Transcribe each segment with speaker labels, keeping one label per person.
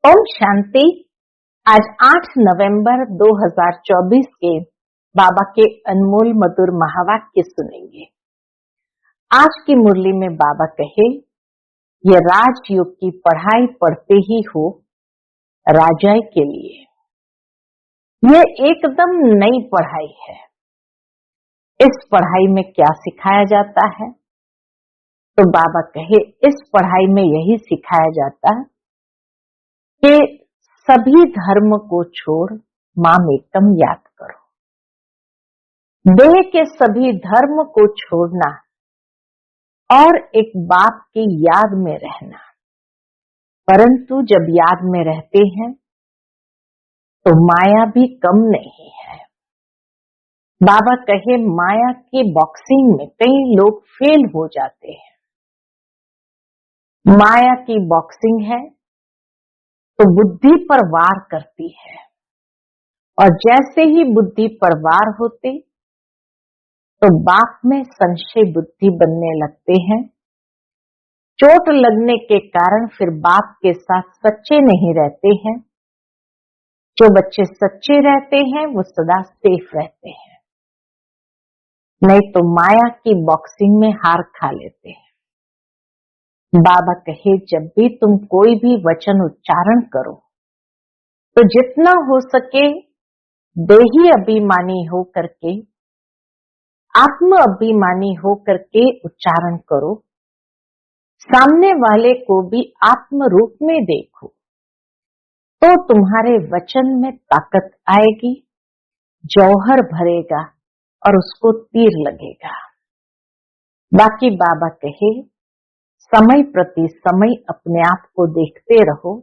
Speaker 1: ओम शांति। आज 8 नवंबर 2024 के बाबा के अनमोल मधुर महावाक्य सुनेंगे। आज की मुरली में बाबा कहे, ये राजयोग की पढ़ाई पढ़ते ही हो राजाई के लिए। ये एकदम नई पढ़ाई है। इस पढ़ाई में क्या सिखाया जाता है? तो बाबा कहे, इस पढ़ाई में यही सिखाया जाता है कि सभी धर्म को छोड़ माम एकम याद करो। देह के सभी धर्म को छोड़ना और एक बाप की याद में रहना। परंतु जब याद में रहते हैं तो माया भी कम नहीं है। बाबा कहे, माया की बॉक्सिंग में कई लोग फेल हो जाते हैं। माया की बॉक्सिंग है तो बुद्धि पर वार करती है, और जैसे ही बुद्धि पर वार होते तो बाप में संशय बुद्धि बनने लगते हैं। चोट लगने के कारण फिर बाप के साथ सच्चे नहीं रहते हैं। जो बच्चे सच्चे रहते हैं वो सदा सेफ रहते हैं, नहीं तो माया की बॉक्सिंग में हार खा लेते हैं। बाबा कहे, जब भी तुम कोई भी वचन उच्चारण करो तो जितना हो सके देही अभिमानी हो करके, आत्म अभिमानी हो करके उच्चारण करो। सामने वाले को भी आत्म रूप में देखो तो तुम्हारे वचन में ताकत आएगी, जौहर भरेगा और उसको तीर लगेगा। बाकी बाबा कहे, समय प्रति समय अपने आप को देखते रहो,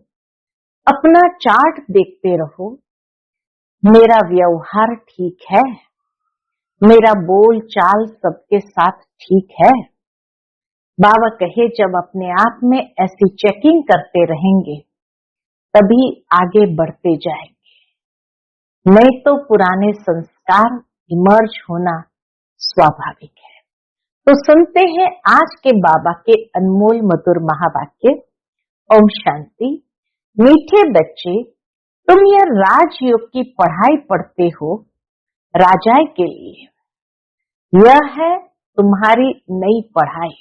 Speaker 1: अपना चार्ट देखते रहो। मेरा व्यवहार ठीक है, मेरा बोल चाल सबके साथ ठीक है। बाबा कहे, जब अपने आप में ऐसी चेकिंग करते रहेंगे तभी आगे बढ़ते जाएंगे, नहीं तो पुराने संस्कार इमर्ज होना स्वाभाविक है। तो सुनते हैं आज के बाबा के अनमोल मधुर महावाक्य। ओम शांति। मीठे बच्चे, तुम यह राजयोग की पढ़ाई पढ़ते हो राजाई के लिए। यह है तुम्हारी नई पढ़ाई।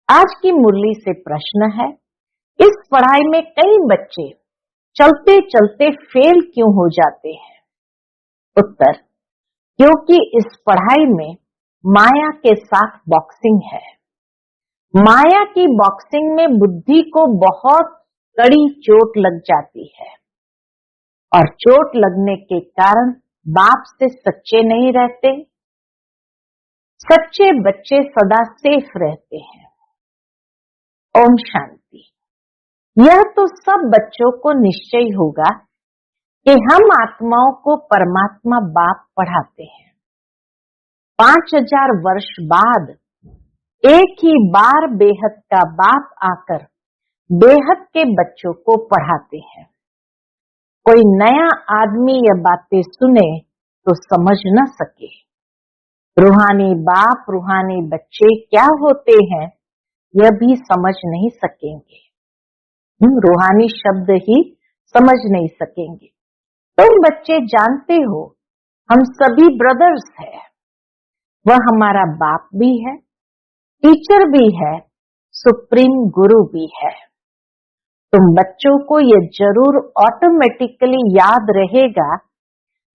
Speaker 1: आज की मुरली से प्रश्न है, इस पढ़ाई में कई बच्चे चलते चलते फेल क्यों हो जाते हैं? उत्तर, क्योंकि इस पढ़ाई में माया के साथ बॉक्सिंग है। माया की बॉक्सिंग में बुद्धि को बहुत कड़ी चोट लग जाती है, और चोट लगने के कारण बाप से सच्चे नहीं रहते। सच्चे बच्चे सदा सेफ रहते हैं। ओम शांति। यह तो सब बच्चों को निश्चय होगा कि हम आत्माओं को परमात्मा बाप पढ़ाते हैं। 5000 वर्ष बाद एक ही बार बेहद का बाप आकर बेहद के बच्चों को पढ़ाते हैं। कोई नया आदमी यह बातें सुने तो समझ न सके। रूहानी बाप रूहानी बच्चे क्या होते हैं यह भी समझ नहीं सकेंगे। रूहानी शब्द ही समझ नहीं सकेंगे। तुम बच्चे जानते हो हम सभी ब्रदर्स हैं। वह हमारा बाप भी है, टीचर भी है, सुप्रीम गुरु भी है। तुम बच्चों को ये जरूर ऑटोमेटिकली याद रहेगा।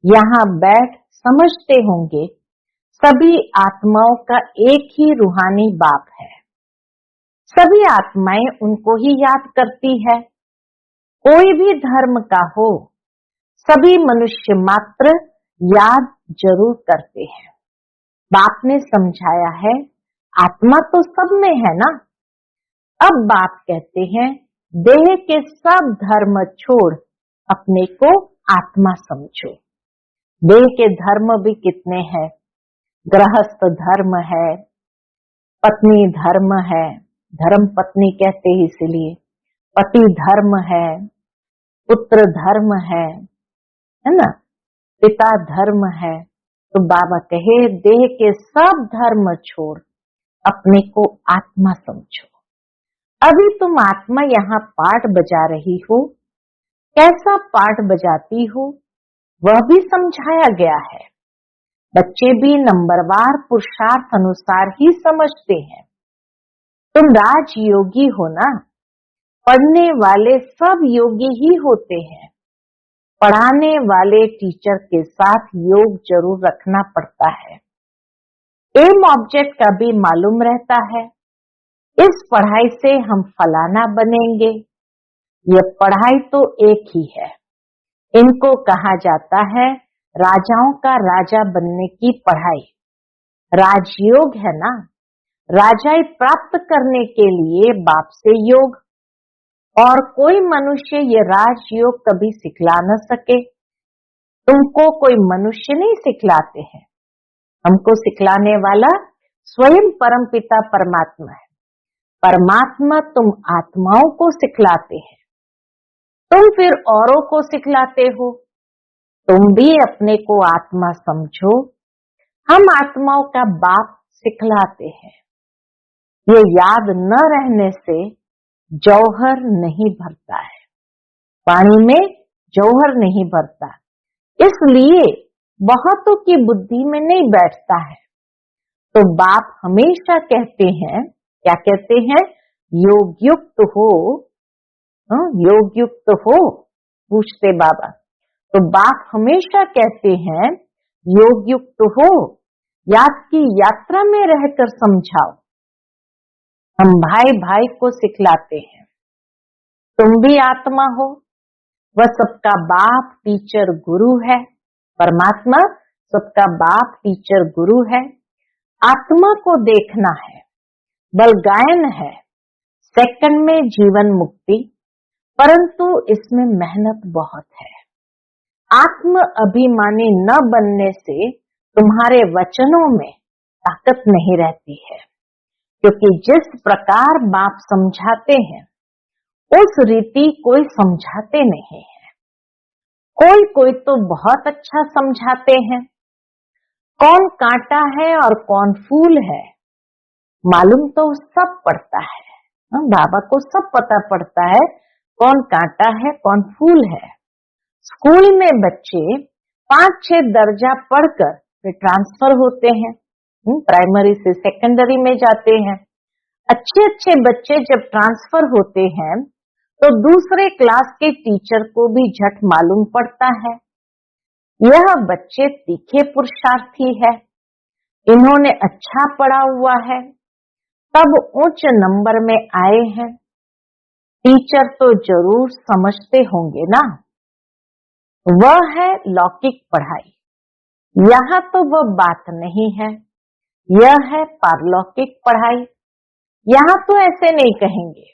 Speaker 1: यहाँ बैठ समझते होंगे सभी आत्माओं का एक ही रूहानी बाप है। सभी आत्माएं उनको ही याद करती है। कोई भी धर्म का हो, सभी मनुष्य मात्र याद जरूर करते हैं। बाप ने समझाया है, आत्मा तो सब में है ना। अब बाप कहते हैं, देह के सब धर्म छोड़ अपने को आत्मा समझो। देह के धर्म भी कितने हैं? गृहस्थ धर्म है, पत्नी धर्म है, धर्म पत्नी कहते हैं इसलिए, पति धर्म है, पुत्र धर्म है ना, पिता धर्म है। तो बाबा कहे, देह के सब धर्म छोड़ अपने को आत्मा समझो। अभी तुम आत्मा यहाँ पार्ट बजा रही हो, कैसा पार्ट बजाती हो वह भी समझाया गया है। बच्चे भी नंबरवार पुरुषार्थ अनुसार ही समझते हैं। तुम राजयोगी हो ना, पढ़ने वाले सब योगी ही होते हैं। पढ़ाने वाले टीचर के साथ योग जरूर रखना पड़ता है। एम ऑब्जेक्ट का भी मालूम रहता है। इस पढ़ाई से हम फलाना बनेंगे। यह पढ़ाई तो एक ही है। इनको कहा जाता है राजाओं का राजा बनने की पढ़ाई। राजयोग है ना, राजाई प्राप्त करने के लिए बाप से योग। और कोई मनुष्य ये राजयोग कभी सिखला न सके। तुमको कोई मनुष्य नहीं सिखलाते हैं, हमको सिखलाने वाला स्वयं परमपिता परमात्मा है। परमात्मा तुम आत्माओं को सिखलाते हैं, तुम फिर औरों को सिखलाते हो। तुम भी अपने को आत्मा समझो, हम आत्माओं का बाप सिखलाते हैं। ये याद न रहने से जौहर नहीं भरता है, पानी में जौहर नहीं भरता, इसलिए बहुतों की बुद्धि में नहीं बैठता है। तो बाप हमेशा कहते हैं, क्या कहते हैं? योग युक्त हो, योग युक्त हो, पूछते बाबा। तो बाप हमेशा कहते हैं योग युक्त हो, याद की यात्रा में रहकर समझाओ। हम भाई भाई को सिखलाते हैं। तुम भी आत्मा हो, वह सबका बाप टीचर गुरु है। परमात्मा सबका बाप टीचर गुरु है। आत्मा को देखना है, बल गायन है, सेकंड में जीवन मुक्ति, परंतु इसमें मेहनत बहुत है। आत्म अभिमानी न बनने से तुम्हारे वचनों में ताकत नहीं रहती है, क्योंकि जिस प्रकार बाप समझाते हैं उस रीति कोई समझाते नहीं है। कोई कोई तो बहुत अच्छा समझाते हैं। कौन कांटा है और कौन फूल है मालूम तो सब पड़ता है। बाबा को सब पता पड़ता है कौन कांटा है कौन फूल है। स्कूल में बच्चे 5-6 दर्जा पढ़कर फिर ट्रांसफर होते हैं, प्राइमरी से सेकेंडरी में जाते हैं। अच्छे अच्छे बच्चे जब ट्रांसफर होते हैं तो दूसरे क्लास के टीचर को भी झट मालूम पड़ता है यह बच्चे तीखे पुरुषार्थी है, इन्होंने अच्छा पढ़ा हुआ है, तब उच्च नंबर में आए हैं। टीचर तो जरूर समझते होंगे ना। वह है लौकिक पढ़ाई, यहाँ तो वह बात नहीं है। यह है पारलौकिक पढ़ाई। यहाँ तो ऐसे नहीं कहेंगे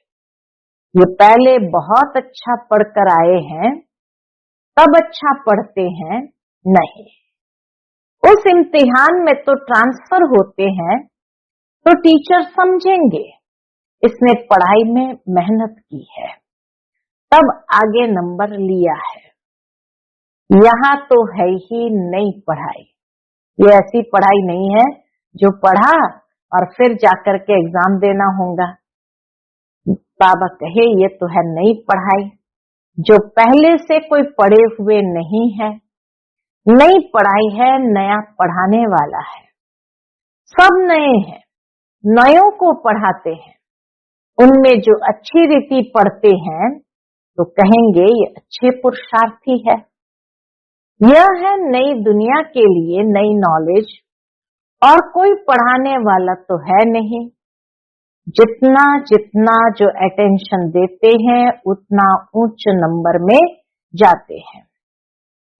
Speaker 1: ये पहले बहुत अच्छा पढ़कर आए हैं तब अच्छा पढ़ते हैं, नहीं। उस इम्तिहान में तो ट्रांसफर होते हैं तो टीचर समझेंगे इसने पढ़ाई में मेहनत की है तब आगे नंबर लिया है। यहाँ तो है ही नई पढ़ाई। ये ऐसी पढ़ाई नहीं है जो पढ़ा और फिर जाकर के एग्जाम देना होगा। बाबा कहे ये तो है नई पढ़ाई, जो पहले से कोई पढ़े हुए नहीं है। नई पढ़ाई है, नया पढ़ाने वाला है। सब नए हैं, नयों को पढ़ाते हैं। उनमें जो अच्छी रीति पढ़ते हैं तो कहेंगे ये अच्छे पुरुषार्थी है। यह है नई दुनिया के लिए नई नॉलेज, और कोई पढ़ाने वाला तो है नहीं। जितना जितना जो अटेंशन देते हैं उतना उच्च नंबर में जाते हैं।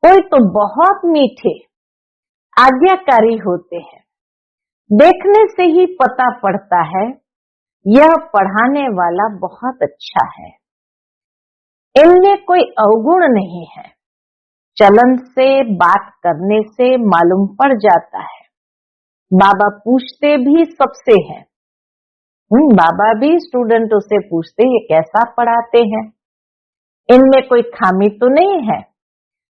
Speaker 1: कोई तो बहुत मीठे आज्ञाकारी होते हैं, देखने से ही पता पड़ता है यह पढ़ाने वाला बहुत अच्छा है। इनमें कोई अवगुण नहीं है, चलन से बात करने से मालूम पड़ जाता है। बाबा पूछते भी सबसे हैं, बाबा भी स्टूडेंटों से पूछते ये कैसा पढ़ाते हैं, इनमें कोई खामी तो नहीं है।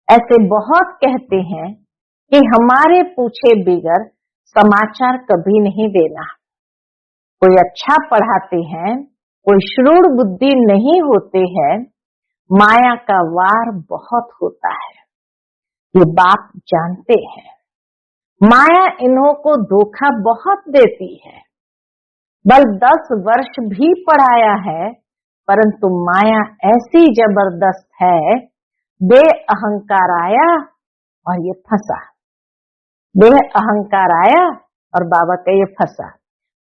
Speaker 1: ऐसे बहुत कहते हैं कि हमारे पूछे बिगर समाचार कभी नहीं देना। कोई अच्छा पढ़ाते हैं कोई श्रूड़ बुद्धि नहीं होते हैं, माया का वार बहुत होता है, ये बाप जानते हैं। माया इन्हों को धोखा बहुत देती है। बल 10 वर्ष भी पढ़ाया है, परंतु माया ऐसी जबरदस्त है, बे अहंकार आया और ये फंसा। बे अहंकार आया और बाबा का ये फंसा।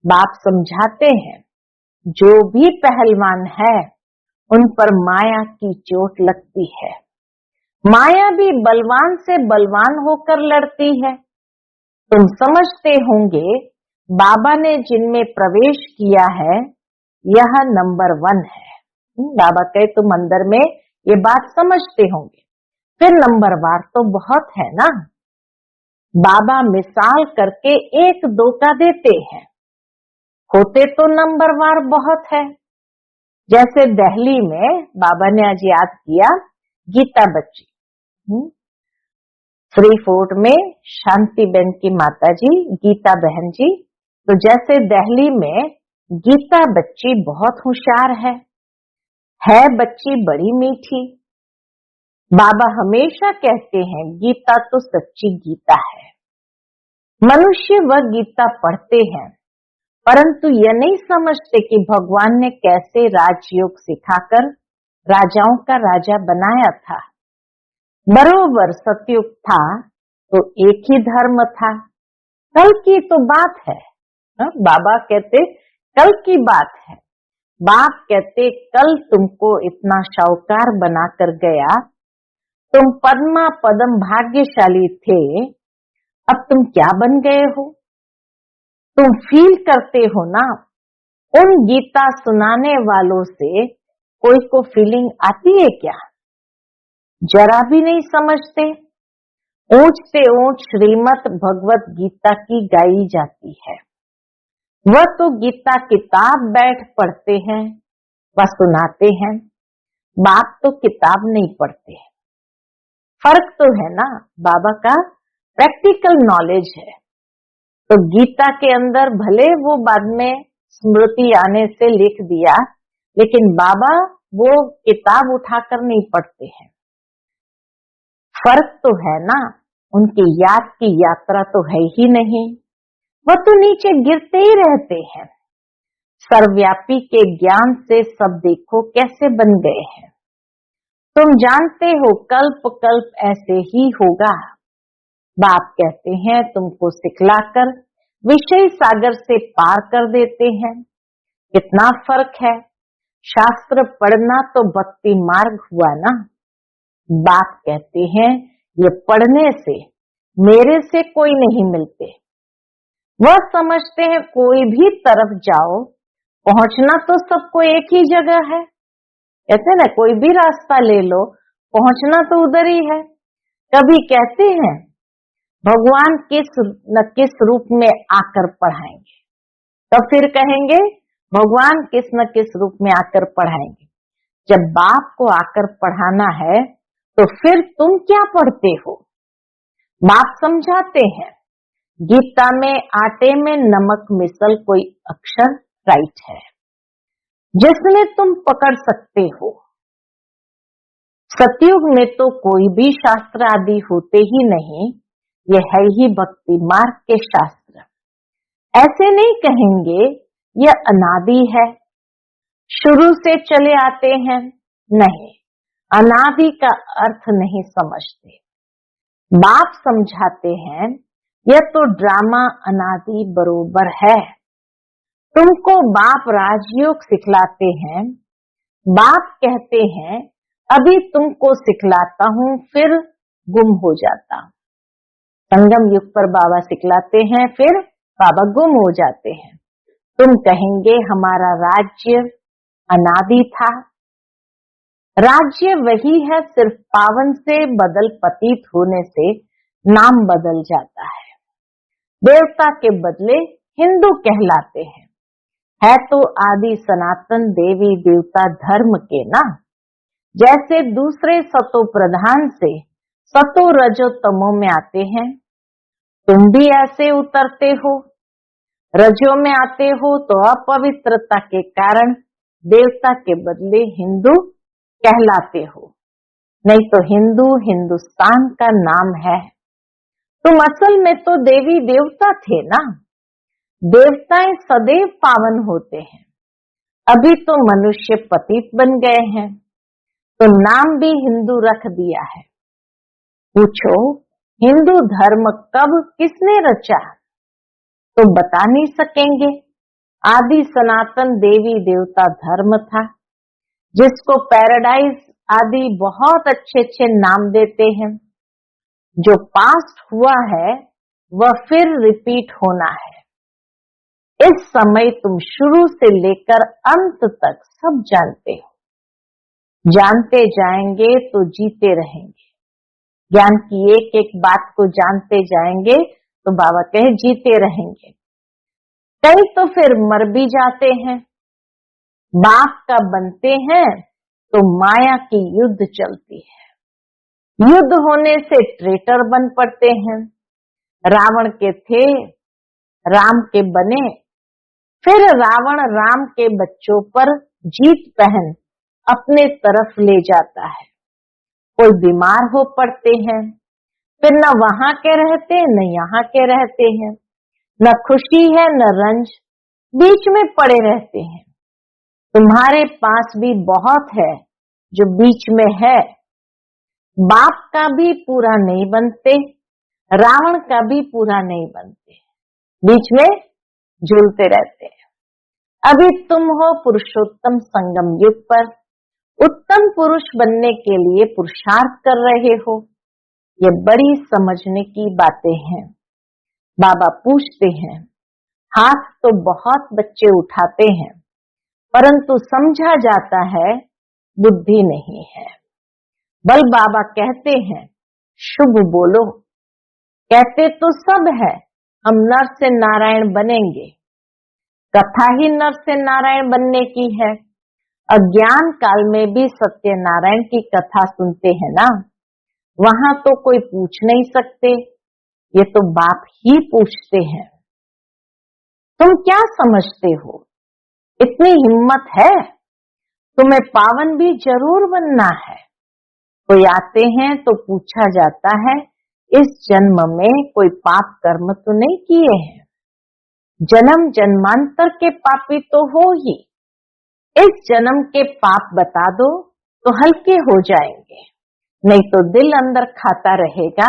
Speaker 1: बाप समझाते हैं, जो भी पहलवान है उन पर माया की चोट लगती है। माया भी बलवान से बलवान होकर लड़ती है। तुम समझते होंगे बाबा ने जिनमें प्रवेश किया है यह नंबर 1 है। बाबा कहे तुम अंदर में ये बात समझते होंगे, फिर नंबर वार तो बहुत है ना। बाबा मिसाल करके 1-2 का देते हैं, होते तो नंबर वार बहुत है। जैसे दिल्ली में बाबा ने आज याद किया गीता बच्ची, फ्री फोर्ट में शांति बहन की माता जी गीता बहन जी, तो जैसे दिल्ली में गीता बच्ची बहुत होशियार है बच्ची बड़ी मीठी। बाबा हमेशा कहते हैं गीता तो सच्ची गीता है। मनुष्य वह गीता पढ़ते हैं, परंतु यह नहीं समझते कि भगवान ने कैसे राजयोग सिखाकर राजाओं का राजा बनाया था। बरोबर सतयुग था तो एक ही धर्म था। कल की तो बात है, बाबा कहते कल की बात है। बाप कहते कल तुमको इतना शाहूकार बनाकर गया, तुम पद्मा पदम भाग्यशाली थे, अब तुम क्या बन गए हो। तुम फील करते हो ना, उन गीता सुनाने वालों से कोई को फीलिंग आती है क्या? जरा भी नहीं समझते। ऊंच से ऊंच श्रीमद् भगवत गीता की गाई जाती है। वह तो गीता किताब बैठ पढ़ते हैं, वह सुनाते हैं। बाप तो किताब नहीं पढ़ते। फर्क तो है ना, बाबा का प्रैक्टिकल नॉलेज है। तो गीता के अंदर भले वो बाद में स्मृति आने से लिख दिया, लेकिन बाबा वो किताब उठाकर नहीं पढ़ते हैं। फर्क तो है ना, उनकी याद की यात्रा तो है ही नहीं, वह तो नीचे गिरते ही रहते हैं। सर्वव्यापी के ज्ञान से सब देखो कैसे बन गए हैं। तुम जानते हो कल्प कल्प ऐसे ही होगा। बाप कहते हैं तुमको सिखलाकर विषय सागर से पार कर देते हैं। कितना फर्क है। शास्त्र पढ़ना तो भक्ति मार्ग हुआ ना। बाप कहते हैं ये पढ़ने से मेरे से कोई नहीं मिलते। वह समझते हैं कोई भी तरफ जाओ, पहुंचना तो सबको एक ही जगह है। कहते ना कोई भी रास्ता ले लो, पहुंचना तो उधर ही है। कभी कहते हैं भगवान किस न किस रूप में आकर पढ़ाएंगे, तब फिर कहेंगे भगवान किस न किस रूप में आकर पढ़ाएंगे। जब बाप को आकर पढ़ाना है तो फिर तुम क्या पढ़ते हो। बाप समझाते हैं गीता में आटे में नमक मिसल कोई अक्षर राइट है जिसमें तुम पकड़ सकते हो। सतयुग में तो कोई भी शास्त्र आदि होते ही नहीं, ये है ही भक्ति मार्ग के शास्त्र। ऐसे नहीं कहेंगे यह अनादि है, शुरू से चले आते हैं, नहीं, अनादि का अर्थ नहीं समझते। बाप समझाते हैं यह तो ड्रामा अनादि बरोबर है। तुमको बाप राजयोग सिखलाते हैं। बाप कहते हैं अभी तुमको सिखलाता हूं, फिर गुम हो जाता। संगम युग पर बाबा सिखलाते हैं, फिर बाबा गुम हो जाते हैं। तुम कहेंगे हमारा राज्य अनादि था। राज्य वही है, सिर्फ पावन से बदल पतित होने से नाम बदल जाता है। देवता के बदले हिंदू कहलाते हैं। है तो आदि सनातन देवी देवता धर्म के ना। जैसे दूसरे सतो प्रधान से सतो रजो तमो में आते हैं, तुम भी ऐसे उतरते हो। रजो में आते हो तो अपवित्रता के कारण देवता के बदले हिंदू कहलाते हो, नहीं तो हिंदू हिंदुस्तान का नाम है। तुम असल में तो देवी देवता थे ना। देवताएं सदैव पावन होते हैं, अभी तो मनुष्य पतित बन गए हैं, तो नाम भी हिंदू रख दिया है। पूछो हिंदू धर्म कब किसने रचा, तो बता नहीं सकेंगे। आदि सनातन देवी देवता धर्म था, जिसको पैराडाइज आदि बहुत अच्छे अच्छे नाम देते हैं। जो पास्ट हुआ है वह फिर रिपीट होना है। इस समय तुम शुरू से लेकर अंत तक सब जानते हो। जानते जाएंगे तो जीते रहेंगे। ज्ञान की एक एक बात को जानते जाएंगे तो बाबा कहे जीते रहेंगे। कई तो फिर मर भी जाते हैं। बाप का बनते हैं तो माया की युद्ध चलती है। युद्ध होने से ट्रेटर बन पड़ते हैं। रावण के थे, राम के बने, फिर रावण राम के बच्चों पर जीत पहन अपने तरफ ले जाता है। कोई बीमार हो पड़ते हैं, फिर न वहां के रहते न यहाँ के रहते हैं, न खुशी है न रंज, बीच में पड़े रहते हैं। तुम्हारे पास भी बहुत है जो बीच में है। बाप का भी पूरा नहीं बनते, रावण का भी पूरा नहीं बनते, बीच में झूलते रहते हैं। अभी तुम हो पुरुषोत्तम संगम युग पर, उत्तम पुरुष बनने के लिए पुरुषार्थ कर रहे हो। ये बड़ी समझने की बातें हैं। बाबा पूछते हैं, हाथ तो बहुत बच्चे उठाते हैं, परंतु समझा जाता है बुद्धि नहीं है। बल बाबा कहते हैं शुभ बोलो। कहते तो सब है हम नर से नारायण बनेंगे, कथा ही नर से नारायण बनने की है। अज्ञान काल में भी सत्यनारायण की कथा सुनते हैं ना, वहां तो कोई पूछ नहीं सकते, ये तो बाप ही पूछते हैं। तुम क्या समझते हो, इतनी हिम्मत है? तुम्हें पावन भी जरूर बनना है। कोई आते हैं तो पूछा जाता है इस जन्म में कोई पाप कर्म तो नहीं किए हैं? जन्म जन्मांतर के पापी तो हो ही, इस जन्म के पाप बता दो तो हल्के हो जाएंगे, नहीं तो दिल अंदर खाता रहेगा।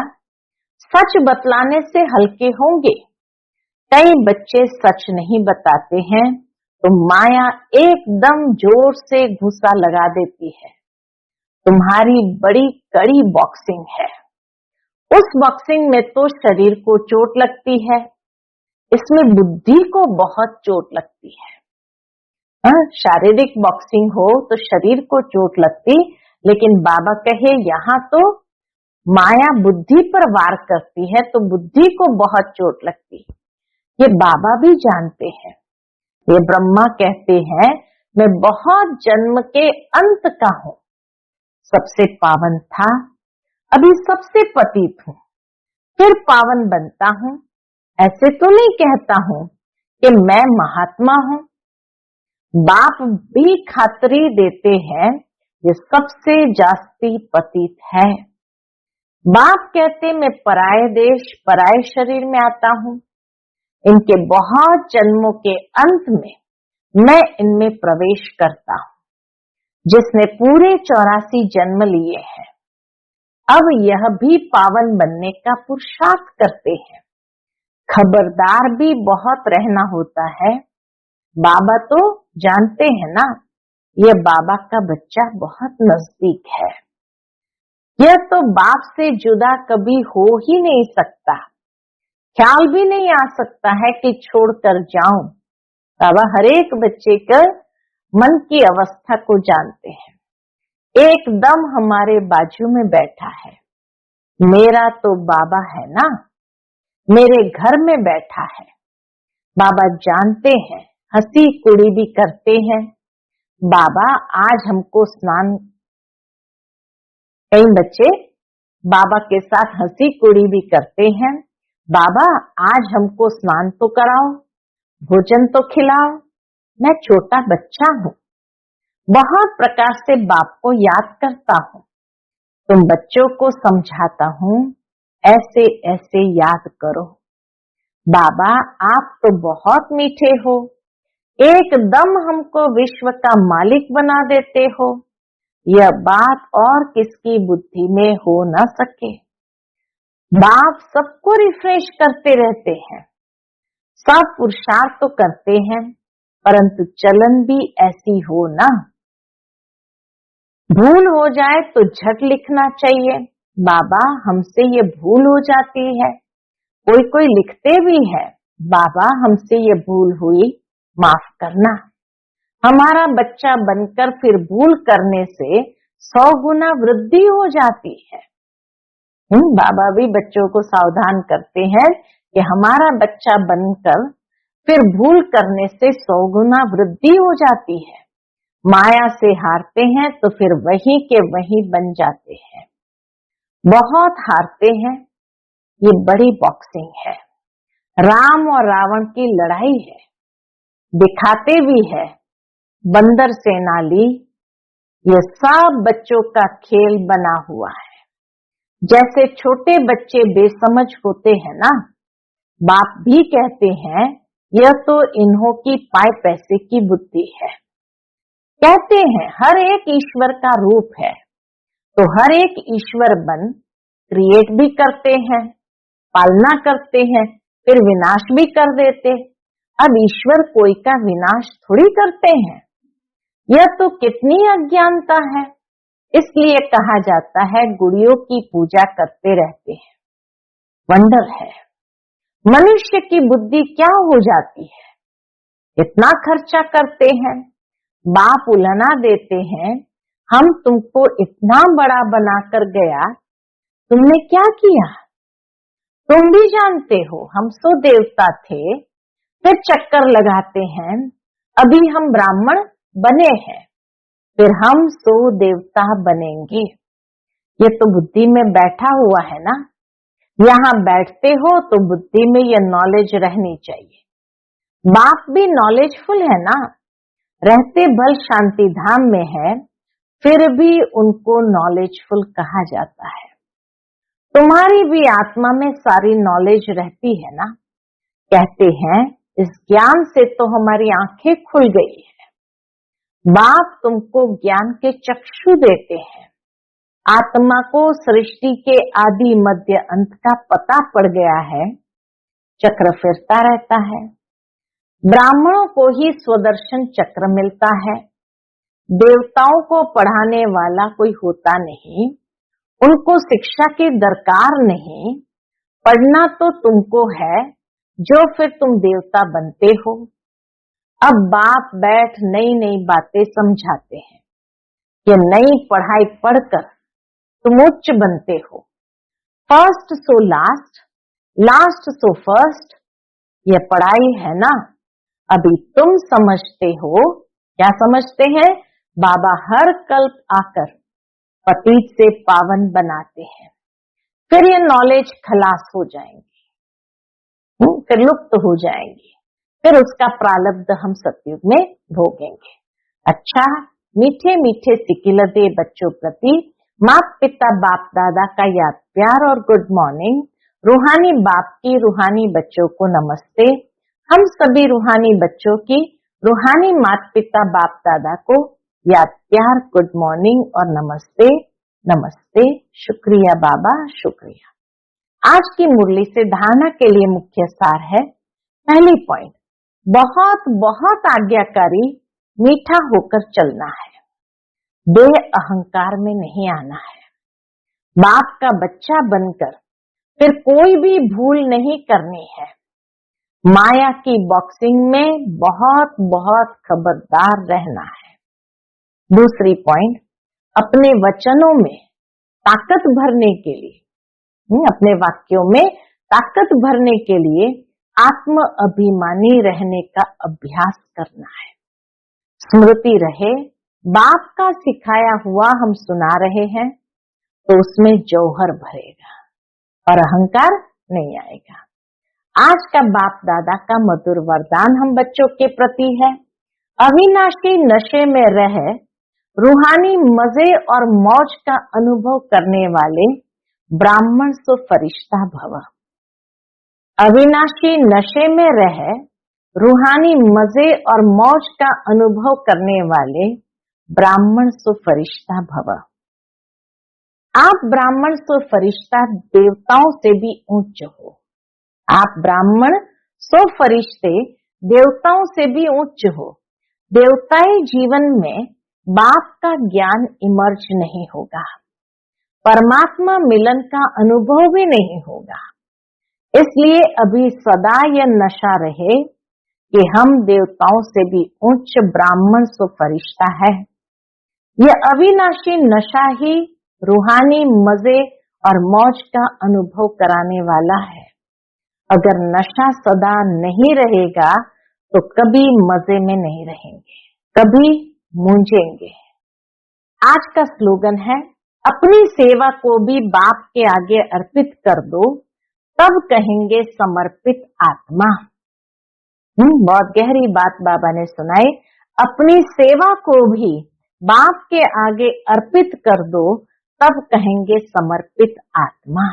Speaker 1: सच बतलाने से हल्के होंगे। कई बच्चे सच नहीं बताते हैं तो माया एकदम जोर से घुसा लगा देती है। तुम्हारी बड़ी कड़ी बॉक्सिंग है। उस बॉक्सिंग में तो शरीर को चोट लगती है, इसमें बुद्धि को बहुत चोट लगती है। शारीरिक बॉक्सिंग हो तो शरीर को चोट लगती, लेकिन बाबा कहे यहाँ तो माया बुद्धि पर वार करती है तो बुद्धि को बहुत चोट लगती। ये बाबा भी जानते हैं। ये ब्रह्मा कहते हैं मैं बहुत जन्म के अंत का हूँ, सबसे पावन था, अभी सबसे पतित हूँ, फिर पावन बनता हूँ। ऐसे तो नहीं कहता हूँ कि मैं महात्मा हूँ। बाप भी खातरी देते हैं ये सबसे जास्ती पतित है। बाप कहते मैं पराये देश पराये शरीर में आता हूँ, इनके बहुत जन्मों के अंत में मैं इनमें प्रवेश करता हूँ। जिसने पूरे 84 जन्म लिए हैं, अब यह भी पावन बनने का पुरुषार्थ करते हैं। खबरदार भी बहुत रहना होता है। बाबा तो जानते हैं ना, यह बाबा का बच्चा बहुत नजदीक है। यह तो बाप से जुदा कभी हो ही नहीं सकता। ख्याल भी नहीं आ सकता है कि छोड़कर जाऊं। बाबा हर एक बच्चे के मन की अवस्था को जानते हैं। एकदम हमारे बाजू में बैठा है। मेरा तो बाबा है ना, मेरे घर में बैठा है। बाबा जानते हैं, हंसी कुड़ी भी करते हैं। बाबा आज हमको स्नान, कई बच्चे बाबा के साथ हंसी कुड़ी भी करते हैं। बाबा आज हमको स्नान तो कराओ, भोजन तो खिलाओ। मैं छोटा बच्चा हूँ, बहुत प्रकार से बाप को याद करता हूँ। तुम बच्चों को समझाता हूँ, ऐसे ऐसे याद करो। बाबा आप तो बहुत मीठे हो, एकदम हमको विश्व का मालिक बना देते हो। यह बात और किसकी बुद्धि में हो न सके। बाप सबको रिफ्रेश करते रहते हैं, सब पुरुषार्थ तो करते हैं, परंतु चलन भी ऐसी हो ना। भूल हो जाए तो झट लिखना चाहिए, बाबा हमसे ये भूल हो जाती है। कोई कोई लिखते भी है, बाबा हमसे ये भूल हुई, माफ करना। हमारा बच्चा बनकर फिर भूल करने से 100 गुना वृद्धि हो जाती है। बाबा भी बच्चों को सावधान करते हैं कि हमारा बच्चा बनकर फिर भूल करने से 100 गुना वृद्धि हो जाती है। माया से हारते हैं तो फिर वही के वही बन जाते हैं। बहुत हारते हैं, ये बड़ी बॉक्सिंग है। राम और रावण की लड़ाई है, दिखाते भी है बंदर सेनाली। ये सब बच्चों का खेल बना हुआ है। जैसे छोटे बच्चे बेसमझ होते हैं ना, बाप भी कहते हैं यह तो इन्हों की पाए पैसे की बुद्धि है। कहते हैं हर एक ईश्वर का रूप है, तो हर एक ईश्वर बन क्रिएट भी करते हैं, पालना करते हैं, फिर विनाश भी कर देते। अब ईश्वर कोई का विनाश थोड़ी करते हैं। यह तो कितनी अज्ञानता है। इसलिए कहा जाता है गुड़ियों की पूजा करते रहते हैं। वंडर है, मनुष्य की बुद्धि क्या हो जाती है। इतना खर्चा करते हैं, बाप उलना देते हैं, हम तुमको इतना बड़ा बनाकर गया, तुमने क्या किया। तुम भी जानते हो हम सो देवता थे, फिर चक्कर लगाते हैं, अभी हम ब्राह्मण बने हैं, फिर हम सो देवता बनेंगे। ये तो बुद्धि में बैठा हुआ है ना। यहाँ बैठते हो तो बुद्धि में ये नॉलेज रहनी चाहिए। बाप भी नॉलेजफुल है ना, रहते भल शांति धाम में है, फिर भी उनको नॉलेजफुल कहा जाता है। तुम्हारी भी आत्मा में सारी नॉलेज रहती है ना। कहते हैं इस ज्ञान से तो हमारी आंखें खुल गई है। बाप तुमको ज्ञान के चक्षु देते हैं। आत्मा को सृष्टि के आदि मध्य अंत का पता पड़ गया है, चक्र फिरता रहता है। ब्राह्मणों को ही स्वदर्शन चक्र मिलता है। देवताओं को पढ़ाने वाला कोई होता नहीं, उनको शिक्षा की दरकार नहीं। पढ़ना तो तुमको है, जो फिर तुम देवता बनते हो। अब बाप बैठ नई नई बातें समझाते हैं कि नई पढ़ाई पढ़कर तुम उच्च बनते हो। First so last, last so first, ये पढ़ाई है ना। अभी तुम समझते हो, क्या समझते हैं। बाबा हर कल्प आकर पतित से पावन बनाते हैं, फिर ये नॉलेज खलास हो जाएंगी, फिर लुप्त हो जाएंगी, फिर उसका प्रारब्ध हम सतयुग में भोगेंगे। अच्छा, मीठे मीठे सिकिलते बच्चों प्रति माता पिता बाप दादा का याद प्यार और गुड मॉर्निंग। रूहानी बाप की रूहानी बच्चों को नमस्ते। हम सभी रूहानी बच्चों की रूहानी माता पिता बाप दादा को याद प्यार गुड मॉर्निंग और नमस्ते नमस्ते। शुक्रिया बाबा, शुक्रिया। आज की मुरली से धारणा के लिए मुख्य सार है। पहली पॉइंट, बहुत बहुत आज्ञाकारी मीठा होकर चलना है, देह अहंकार में नहीं आना है। बाप का बच्चा बनकर फिर कोई भी भूल नहीं करनी है। माया की बॉक्सिंग में बहुत बहुत खबरदार रहना है। दूसरी पॉइंट, अपने वचनों में ताकत भरने के लिए, अपने वाक्यों में ताकत भरने के लिए आत्म अभिमानी रहने का अभ्यास करना है। स्मृति रहे, बाप का सिखाया हुआ हम सुना रहे हैं तो उसमें जौहर भरेगा और अहंकार नहीं आएगा। आज का बाप दादा का मधुर वरदान हम बच्चों के प्रति है। अविनाशी नशे में रह रूहानी मजे और मौज का अनुभव करने वाले ब्राह्मण सो फरिश्ता भव। अविनाशी नशे में रह रूहानी मजे और मौज का अनुभव करने वाले ब्राह्मण सो फरिश्ता भव। आप ब्राह्मण सो फरिश्ता देवताओं से भी उच्च हो। आप ब्राह्मण सो फरिश्ते देवताओं से भी उच्च हो। देवताई जीवन में बाप का ज्ञान इमर्ज नहीं होगा, परमात्मा मिलन का अनुभव भी नहीं होगा। इसलिए अभी सदा यह नशा रहे कि हम देवताओं से भी उच्च ब्राह्मण सो फरिश्ता है। यह अविनाशी नशा ही रूहानी मजे और मौज का अनुभव कराने वाला है। अगर नशा सदा नहीं रहेगा तो कभी मजे में नहीं रहेंगे, कभी मूंझेंगे। आज का स्लोगन है, अपनी सेवा को भी बाप के आगे अर्पित कर दो, तब कहेंगे समर्पित आत्मा। बहुत गहरी बात बाबा ने सुनाई। अपनी सेवा को भी बाप के आगे अर्पित कर दो, तब कहेंगे समर्पित आत्मा,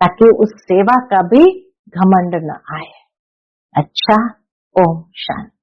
Speaker 1: ताकि उस सेवा का भी घमंड न आए। अच्छा, ओम शांति।